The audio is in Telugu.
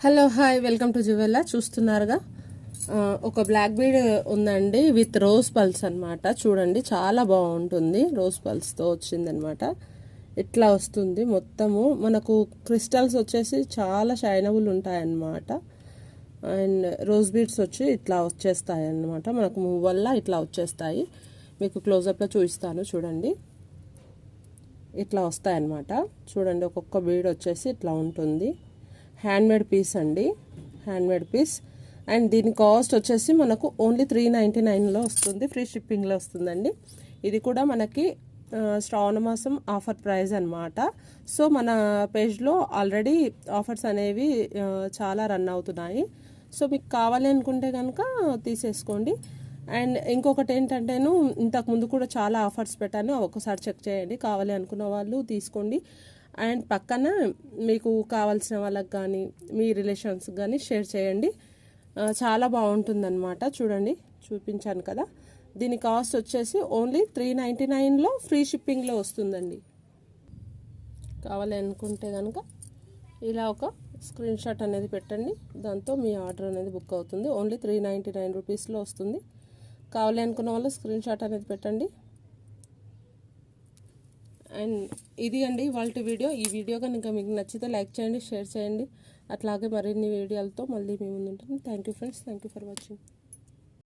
Hello hi welcome to Jewella. చూస్తున్నారుగా ఒక బ్లాక్ బీడ్ ఉందండి విత్ రోజ్ పల్స్ అనమాట. చూడండి చాలా బాగుంటుంది, రోజ్ పల్స్తో వచ్చిందనమాట. ఇట్లా వస్తుంది మొత్తము. మనకు క్రిస్టల్స్ వచ్చేసి చాలా షైనబుల్ ఉంటాయన్నమాట. అండ్ రోజ్ బీడ్స్ వచ్చి ఇట్లా వచ్చేస్తాయి అన్నమాట. మనకు మూవ్ వల్ల ఇట్లా వచ్చేస్తాయి. మీకు క్లోజప్లో చూపిస్తాను చూడండి. ఇట్లా వస్తాయన్నమాట. చూడండి ఒక్కొక్క బీడ్ వచ్చేసి ఇట్లా ఉంటుంది. హ్యాండ్మేడ్ పీస్ అండి, హ్యాండ్మేడ్ పీస్. అండ్ దీని కాస్ట్ వచ్చేసి మనకు ఓన్లీ 399లో వస్తుంది, ఫ్రీ షిప్పింగ్లో వస్తుందండి. ఇది కూడా మనకి శ్రావణ మాసం ఆఫర్ ప్రైస్ అనమాట. సో మన పేజ్లో ఆల్రెడీ ఆఫర్స్ అనేవి చాలా రన్ అవుతున్నాయి. సో మీకు కావాలి అనుకుంటే కనుక తీసేసుకోండి. అండ్ ఇంకొకటి ఏంటంటేను, ఇంతకుముందు కూడా చాలా ఆఫర్స్ పెట్టాను, ఒకసారి చెక్ చేయండి. కావాలి అనుకున్న వాళ్ళు తీసుకోండి. అండ్ పక్కన మీకు కావాల్సిన వాళ్ళకి కానీ మీ రిలేషన్స్ కానీ షేర్ చేయండి. చాలా బాగుంటుందన్నమాట. చూడండి చూపించాను కదా. దీని కాస్ట్ వచ్చేసి ఓన్లీ 399లో ఫ్రీ షిప్పింగ్లో వస్తుందండి. కావాలి అనుకుంటే కనుక ఇలా ఒక స్క్రీన్ షాట్ అనేది పెట్టండి, దాంతో మీ ఆర్డర్ అనేది బుక్ అవుతుంది. ఓన్లీ 399 రూపీస్లో వస్తుంది. కావాలి అనుకున్న వాళ్ళు స్క్రీన్ షాట్ అనేది పెట్టండి. అండ్ ఇది అండి ఇవాళ వీడియో. ఈ వీడియో కనుక మీకు నచ్చితే లైక్ చేయండి, షేర్ చేయండి. అట్లాగే మరిన్ని వీడియోలతో మళ్ళీ మీ ముందు ఉంటాను. Thank you friends, thank you for watching.